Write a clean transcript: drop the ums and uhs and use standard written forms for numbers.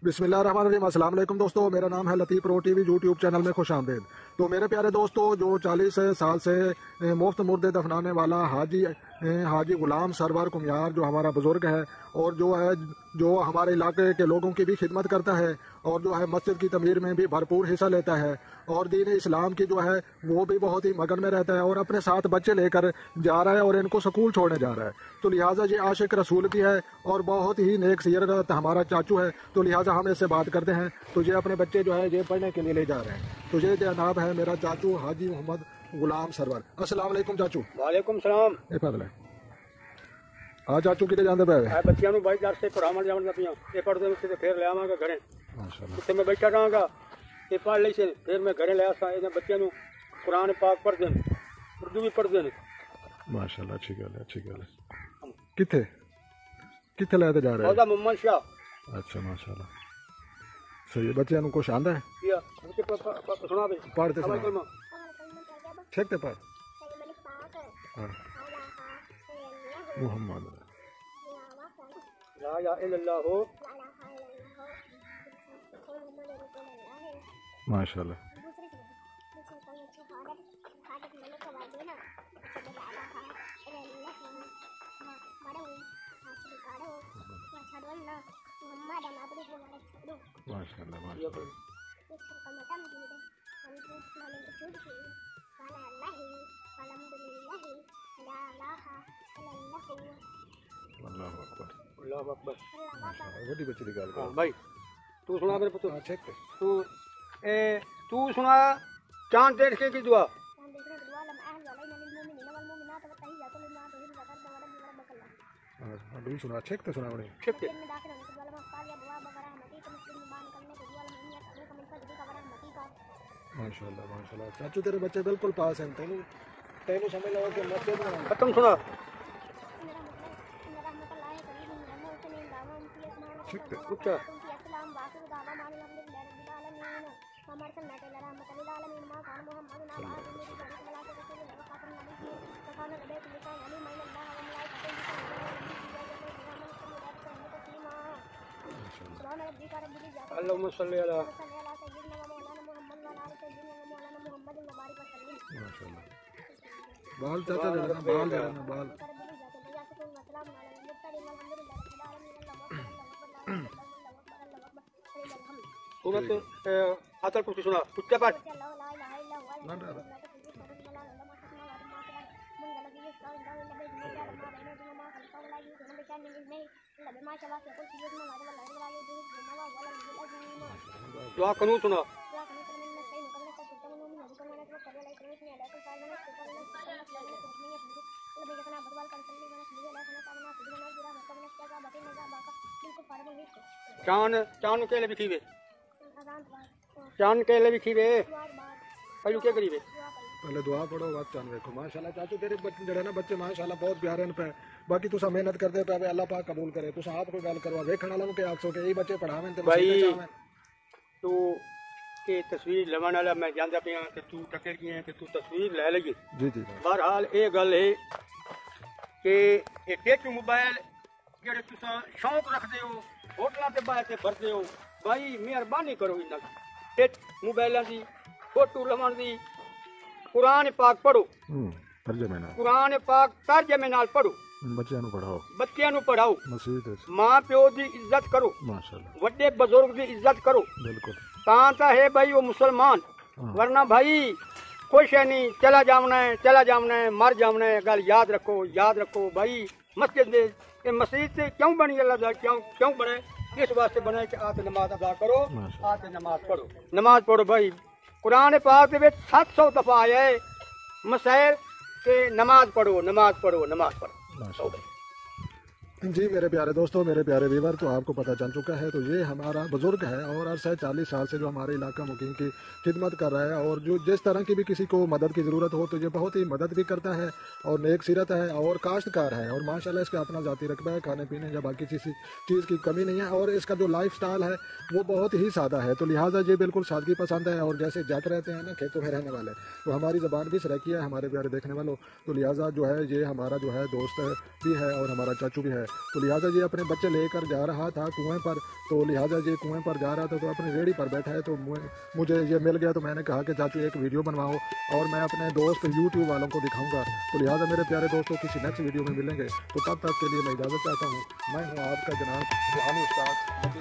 बिस्मिल्लाहिर्रहमानिर्रहीम। अस्सलाम वालेकुम दोस्तों, मेरा नाम है लतीफ़ प्रो टीवी यूट्यूब चैनल में खुश आमदीद। तो मेरे प्यारे दोस्तों, जो 40 साल से मुफ्त मुर्दे दफनाने वाला हाजी गुलाम सरवर कुमियार जो हमारा बुजुर्ग है और जो हमारे इलाके के लोगों की भी खिदमत करता है और जो है मस्जिद की तमीर में भी भरपूर हिस्सा लेता है और दीन इस्लाम की जो है वो भी बहुत ही मगन में रहता है और अपने साथ बच्चे लेकर जा रहा है और इनको स्कूल छोड़ने जा रहा है। तो लिहाजा ये आशिक रसूल की है और बहुत ही नेक सीरत हमारा चाचू है। तो लिहाजा हम इससे बात करते हैं। तो ये अपने बच्चे जो है ये पढ़ने के लिए ले जा रहे हैं। तो ये जनाब है मेरा चाचू हाजी मोहम्मद गुलाम सरवर। अस्सलाम वालेकुम चाचू। वालेकुम सलाम। हाँ चाचू कितने जाते पे बच्चों भाई दर से पढ़ावन जावन लगियां ये पढ़दे उससे फिर ले आवांगा घरे माशाल्लाह। उत्थे मैं बैठा रहांगा ये पढ़ लई से फिर मैं घरे ले आसा इन बच्चों नु कुरान पाक पढ़दे उर्दू भी पढ़दे ने माशाल्लाह। अच्छी गल है। किथे किथे लेते जा रहे हैं? ओदा मोहम्मद शाह। अच्छा माशाल्लाह, सही है। बच्चों नु कुछ आंदा है या उनके सुना दे पढ़ते सुना ठीक है। पढ़ मोहम्मद ला इलाहा इल्लल्लाह माशाल्लाह। अल्लाहु अकबर। वड्डी बच्ची दी गल कर भाई तू सुना मेरे पुत्र। हां ठीक है। तू सुना चांद देखने की दुआ। अभी सुना ठीक तो सुना बड़े ठीक है। माशाल्लाह। चाचू तेरे बच्चे बिल्कुल पास हैं। तेनू समझ लो कि मस्जिद में खत्म सुना ठीक है। अच्छा अल्लाहुम्मा सल्ली अला माशाल्लाह। बाल चाचा दे ना बाल दे ना बाल सूरत आतल कुछ सुना कुछ पाठ ना ना दुआ करूँ सुना चांद के लिए भी खीवे चांद के लिए भी खीवे पहलू क्या करीबे पहले दुआ पढ़ो बात चांद देखो। माशाल्लाह चाचू तेरे बच्चे जड़े ना बच्चे माशाल्लाह बहुत प्यारे ने पे। बाकी तुसा मेहनत करते पे अल्लाह पाक कबूल करे। तुसा आप कोई गल करवा देखण वालों के आखो के यही बच्चे पढ़ावें ते भाई तू के तस्वीर लवन वाला मैं जानदा पिया कि तू टकर गई है कि तू तस्वीर ले लगी। जी जी बहरहाल ये गल है कि ये टेच मोबाइल जेड़े तुसा शौक रखदे हो होटलां ते बाहर ते भरदे हो भाई मेहरबानी करो इन्ना टेच मोबाइलां दी फोटो लवन दी कुरान पाक पढ़ो तर्जमे नाल कुरान पाक तर्जमे नाल पढ़ो बच्चों नु पढ़ाओ मस्जिद मां प्यो दी इज्जत करो माशाल्लाह वड्डे बुजुर्ग दी इज्जत करो बिल्कुल तां है भाई वो मुसलमान वरना भाई कुछ है नहीं चला जामना है मर जामना है। गल याद रखो भाई मस्जिद दे ये मस्जिद से क्यों बनी अल्लाह क्यों बने इस वास्ते बने कि आते नमाज अदा करो आते नमाज पढ़ो भाई। कुरान पाक दे 700 दफा आया है मसैल के नमाज पढ़ो। जी मेरे प्यारे दोस्तों, मेरे प्यारे व्यूअर, तो आपको पता चल चुका है। तो ये हमारा बुजुर्ग है और अरसा 40 साल से जो हमारे इलाका मुकीम की खिदमत कर रहा है और जो जिस तरह की भी किसी को मदद की ज़रूरत हो तो ये बहुत ही मदद भी करता है और नेक सीरत है और काश्तकार है और माशाल्लाह इसका अपना ज़ाती रकबा है। खाने पीने या बाकी किसी चीज़ की कमी नहीं है और इसका जो लाइफ स्टाइल है वो बहुत ही सादा है। तो लिहाजा ये बिल्कुल सादगी पसंद है और जैसे जट रहते हैं ना खेतों में रहने वाले, तो हमारी ज़बान भी सराकी है हमारे प्यारे देखने वालों। तो लिहाजा जो है ये हमारा जो है दोस्त भी है और हमारा चाचू भी है। तो लिहाजा ये अपने बच्चे लेकर जा रहा था कुएं पर। तो लिहाजा ये कुएं पर जा रहा था तो अपनी रेडी पर बैठा है। तो मुझे ये मिल गया तो मैंने कहा कि चाचू एक वीडियो बनवाओ और मैं अपने दोस्त यूट्यूब वालों को दिखाऊंगा। तो लिहाजा मेरे प्यारे दोस्तों किसी नेक्स्ट वीडियो में मिलेंगे। तो तब तक के लिए मैं इजाज़त चाहता हूँ। मैं हूँ आपका जनाब रूहानी उस्ताद।